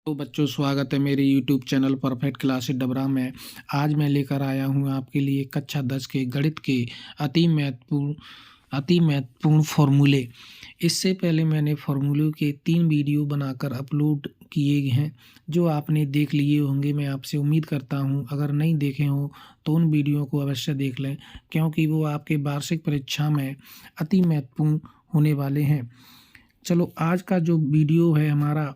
तो बच्चों, स्वागत है मेरे YouTube channel perfect classes Dabra में। आज मैं लेकर आया हूँ आपके लिए कक्षा 10 के गणित के अति महत्वपूर्ण फॉर्मूले। इससे पहले मैंने फॉर्मूलों के 3 वीडियो बनाकर अपलोड किए हैं, जो आपने देख लिए होंगे। मैं आपसे उम्मीद करता हूँ अगर नहीं देखे हों तो उन वीडियो को अवश्य देख लें, क्योंकि वो आपके वार्षिक परीक्षा में अति महत्वपूर्ण होने वाले हैं। चलो, आज का जो वीडियो है हमारा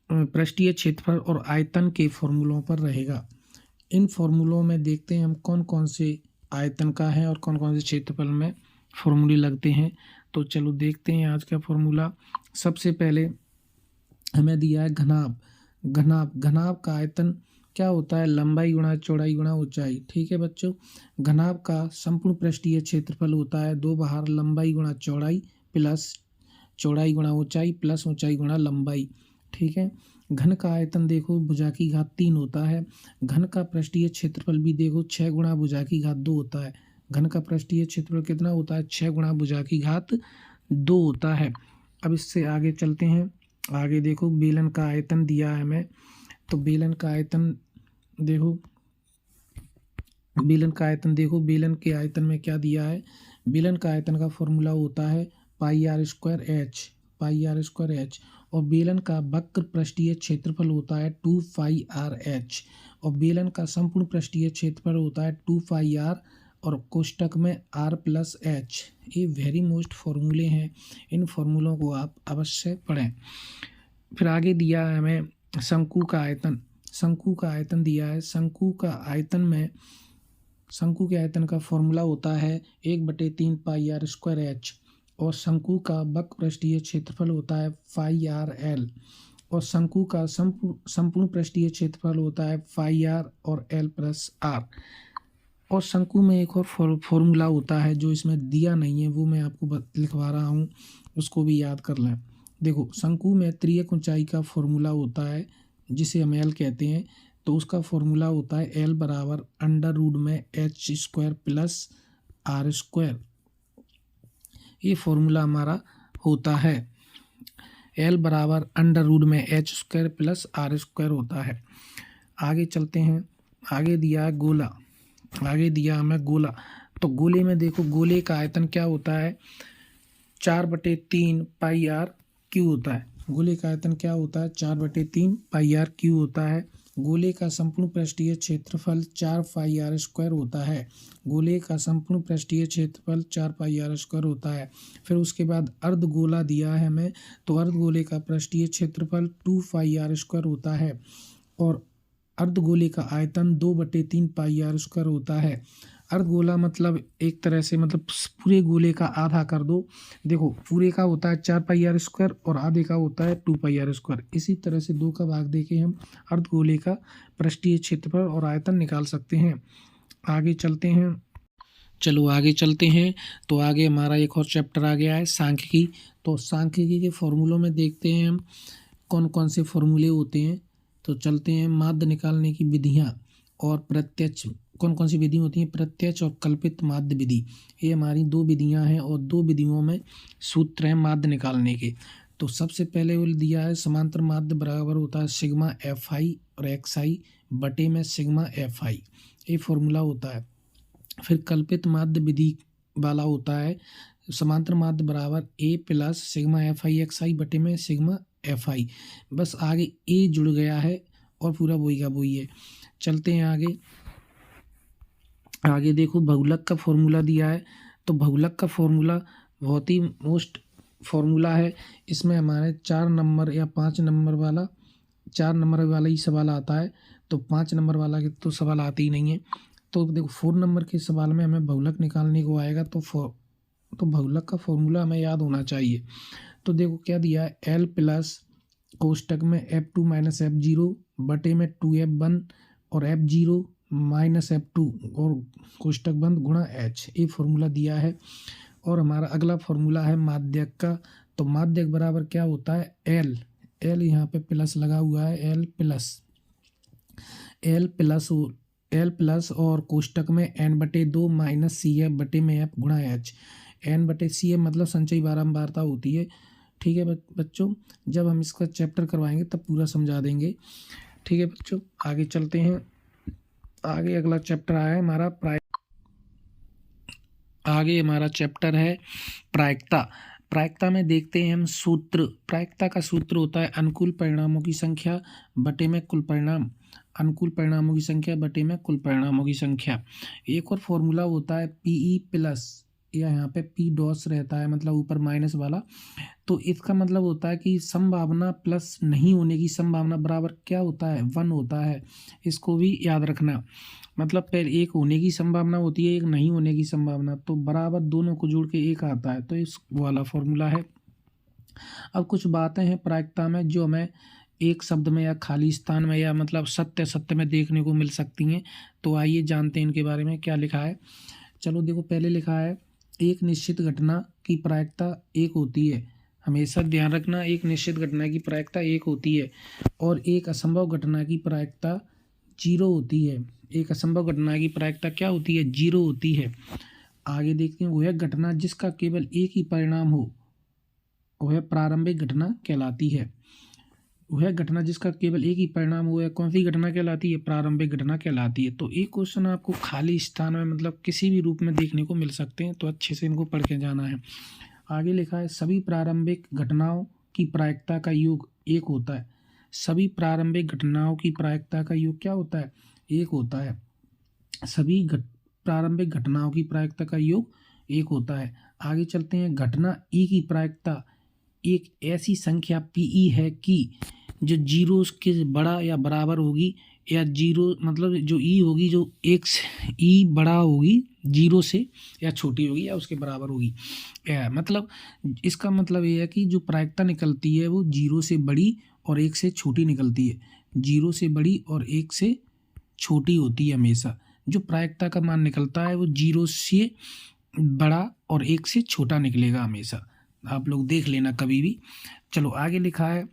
पृष्ठीय क्षेत्रफल और आयतन के फॉर्मूलों पर रहेगा। इन फॉर्मूलों में देखते हैं हम कौन कौन से आयतन का है और कौन कौन से क्षेत्रफल में फॉर्मूले लगते हैं। तो चलो देखते हैं आज का फॉर्मूला। सबसे पहले हमें दिया है घनाभ। घनाभ का आयतन क्या होता है? लंबाई गुणा चौड़ाई गुणा ऊंचाई। ठीक है बच्चों, घनाभ का संपूर्ण पृष्ठीय क्षेत्रफल होता है 2 बार लंबाई गुणा चौड़ाई प्लस चौड़ाई गुणा ऊंचाई प्लस ऊंचाई गुणा लंबाई। ठीक है। घन का आयतन देखो भुजा की घात 3 होता है। घन का पृष्ठीय क्षेत्रफल भी देखो 6 गुणा भुजा की घात 2 होता है। घन का पृष्ठीय क्षेत्रफल कितना होता है? 6 गुणा भुजा की घात 2 होता है। अब इससे आगे चलते हैं। आगे देखो बेलन का आयतन दिया है हमें। तो बेलन का आयतन देखो, बेलन के आयतन में क्या दिया है? बेलन का आयतन का फॉर्मूला होता है पाई आर स्क्वायर एच। और बेलन का वक्र पृष्ठीय क्षेत्रफल होता है 2 पाई आर एच। और बेलन का संपूर्ण पृष्ठीय क्षेत्रफल होता है 2 पाई आर और कोष्टक में आर प्लस एच। ये वेरी मोस्ट फॉर्मूले हैं, इन फॉर्मूलों को आप अवश्य पढ़ें। फिर आगे दिया है हमें शंकु का आयतन। शंकु का आयतन दिया है। शंकु के आयतन का फॉर्मूला होता है 1/3 पाई आर स्क्वायर एच। और शंकु का वक्र पृष्ठीय क्षेत्रफल होता है पाई आर एल। और शंकु का संपूर्ण पृष्ठीय क्षेत्रफल होता है पाई आर और एल प्लस आर। और शंकु में एक और फॉर्मूला होता है जो इसमें दिया नहीं है, वो मैं आपको लिखवा रहा हूँ, उसको भी याद कर लें। देखो, शंकु में त्रियक ऊंचाई का फॉर्मूला होता है जिसे हम एल कहते हैं। तो उसका फॉर्मूला होता है एल बराबर अंडर रूट में H square plus R square. ये फॉर्मूला हमारा होता है। एल बराबर अंडर रूट में H square plus R square होता है। आगे चलते हैं। आगे दिया है गोला। आगे दिया हमें गोला। तो गोले में देखो, गोले का आयतन क्या होता है? 4/3 पाई आर क्यू होता है। गोले का आयतन क्या होता है? 4/3 पाई आर क्यू होता है। गोले का संपूर्ण पृष्ठीय क्षेत्रफल 4 पाई आर स्क्वायर होता है। गोले का संपूर्ण पृष्ठीय क्षेत्रफल 4 पाई आर स्क्वायर होता है। फिर उसके बाद अर्धगोला दिया है हमें। तो अर्धगोले का पृष्ठीय क्षेत्रफल 2 पाई आर स्क्वायर होता है। और अर्धगोले का आयतन 2/3 पाई आर स्क्वायर होता है। अर्धगोला मतलब एक तरह से मतलब पूरे गोले का आधा कर दो। देखो, पूरे का होता है 4 पाई आर स्क्वायर और आधे का होता है 2 पाई आर स्क्वायर। इसी तरह से 2 का भाग देके हम अर्धगोले का पृष्ठीय क्षेत्रफल और आयतन निकाल सकते हैं। आगे चलते हैं। चलो आगे चलते हैं। तो आगे हमारा एक और चैप्टर आ गया है सांख्यिकी। तो सांख्यिकी के फॉर्मूलों में देखते हैं हम कौन कौन से फॉर्मूले होते हैं। तो चलते हैं। माध्य निकालने की विधियाँ और प्रत्यक्ष, कौन कौन सी विधि होती हैं? प्रत्यक्ष और कल्पित माध्य विधि। ये हमारी 2 विधियाँ हैं और 2 विधियों में सूत्र हैं माध्य निकालने के। तो सबसे पहले वो दिया है समांतर माध्य बराबर होता है सिग्मा एफ आई और एक्स आई बटे में सिग्मा एफ आई। ये फॉर्मूला होता है। फिर कल्पित माध्य विधि वाला होता है समांतर माध्य बराबर A plus sigma F I X I बटे में सिग्मा एफ आई। बस आगे ए जुड़ गया है और पूरा वही का वही है। चलते हैं आगे। आगे देखो, बहुलक का फॉर्मूला दिया है। तो बहुलक का फॉर्मूला बहुत ही मोस्ट फॉर्मूला है। इसमें हमारे 4 नंबर या 5 नंबर वाला, 4 नंबर वाला ही सवाल आता है। तो 5 नंबर वाला के तो सवाल आते ही नहीं है। तो देखो, 4 नंबर के सवाल में हमें बहुलक निकालने को आएगा। तो बहुलक का फॉर्मूला हमें याद होना चाहिए। तो देखो क्या दिया है? एल प्लस कोष्टक में F2 माइनस F0 बटे में 2F1 और F0 माइनस F2 और कोष्टक बंद गुणा H। ये फॉर्मूला दिया है। और हमारा अगला फॉर्मूला है माध्यक का। तो माध्यक बराबर क्या होता है? एल यहाँ पे प्लस लगा हुआ है, एल प्लस और कोष्टक में n/2 माइनस CF बटे में F गुणा H। n/CF मतलब संचयी बारंबारता होती है। ठीक है बच्चों, जब हम इसका चैप्टर करवाएंगे तब पूरा समझा देंगे। ठीक है बच्चों, आगे चलते हैं। आगे अगला चैप्टर आया हमारा आगे हमारा चैप्टर है प्रायिकता। प्रायिकता में देखते हैं हम सूत्र। प्रायिकता का सूत्र होता है अनुकूल परिणामों की संख्या बटे में कुल परिणाम। अनुकूल परिणामों की संख्या बटे में कुल परिणामों की संख्या। एक और फॉर्मूला होता है पीई प्लस, या यहाँ पे पी डॉस रहता है, मतलब ऊपर माइनस वाला। तो इसका मतलब होता है कि संभावना प्लस नहीं होने की संभावना बराबर क्या होता है, 1 होता है। इसको भी याद रखना। मतलब पहले एक होने की संभावना होती है, एक नहीं होने की संभावना, तो बराबर दोनों को जोड़ के एक आता है, तो इस वाला फॉर्मूला है। अब कुछ बातें हैं प्रायिकता में जो हमें एक शब्द में या खाली स्थान में या मतलब सत्य सत्य में देखने को मिल सकती हैं। तो आइए जानते हैं इनके बारे में क्या लिखा है। चलो देखो, पहले लिखा है एक निश्चित घटना की प्रायिकता एक होती है। हमेशा ध्यान रखना, एक निश्चित घटना की प्रायिकता एक होती है और एक असंभव घटना की प्रायिकता 0 होती है। एक असंभव घटना की प्रायिकता क्या होती है, 0 होती है। आगे देखते हैं, वह घटना जिसका केवल एक ही परिणाम हो वह प्रारंभिक घटना कहलाती है। वह घटना जिसका केवल एक ही परिणाम हुआ है, कौन सी घटना कहलाती है, प्रारंभिक घटना कहलाती है। तो एक क्वेश्चन आपको खाली स्थान में मतलब किसी भी रूप में देखने को मिल सकते हैं, तो अच्छे से इनको पढ़ के जाना है। आगे लिखा है सभी प्रारंभिक घटनाओं की प्रायिकता का योग एक होता है। सभी प्रारंभिक घटनाओं की प्रायिकता का योग क्या होता है, एक होता है। सभी प्रारंभिक घटनाओं की प्रायिकता का योग एक होता है। आगे चलते हैं, घटना ई की प्रायिकता एक ऐसी संख्या पीई है कि जो 0 के बड़ा या बराबर होगी, या 0 मतलब जो ई होगी जो एक ई बड़ा होगी 0 से, या छोटी होगी या उसके बराबर होगी। मतलब इसका मतलब ये है कि जो प्रायिकता निकलती है वो 0 से बड़ी और 1 से छोटी निकलती है। 0 से बड़ी और 1 से छोटी होती है हमेशा। जो प्रायिकता का मान निकलता है वो 0 से बड़ा और 1 से छोटा निकलेगा हमेशा। आप लोग देख लेना कभी भी। चलो आगे लिखा है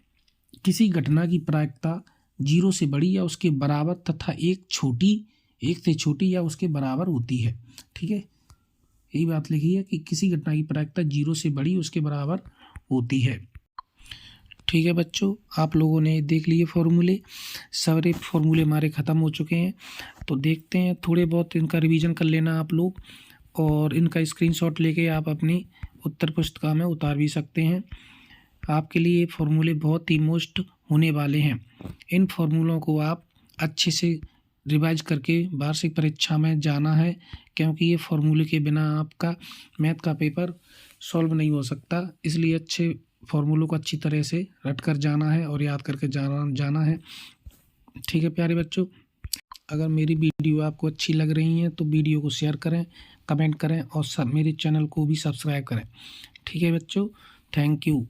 किसी घटना की प्रायिकता 0 से बड़ी या उसके बराबर तथा 1 से छोटी या उसके बराबर होती है। ठीक है, यही बात लिखी है कि किसी घटना की प्रायिकता 0 से बड़ी उसके बराबर होती है। ठीक है बच्चों, आप लोगों ने देख लिए फॉर्मूले। सारे फॉर्मूले हमारे ख़त्म हो चुके हैं। तो देखते हैं, थोड़े बहुत इनका रिवीजन कर लेना आप लोग, और इनका स्क्रीनशॉट लेके आप अपनी उत्तर पुस्तिका में उतार भी सकते हैं। आपके लिए ये फॉर्मूले बहुत ही मोस्ट होने वाले हैं। इन फॉर्मूलों को आप अच्छे से रिवाइज करके वार्षिक परीक्षा में जाना है, क्योंकि ये फॉर्मूले के बिना आपका मैथ का पेपर सॉल्व नहीं हो सकता। इसलिए अच्छे फॉर्मूलों को अच्छी तरह से रट कर जाना है और याद करके जाना है। ठीक है प्यारे बच्चों, अगर मेरी वीडियो आपको अच्छी लग रही है तो वीडियो को शेयर करें, कमेंट करें और मेरे चैनल को भी सब्सक्राइब करें। ठीक है बच्चों, थैंक यू।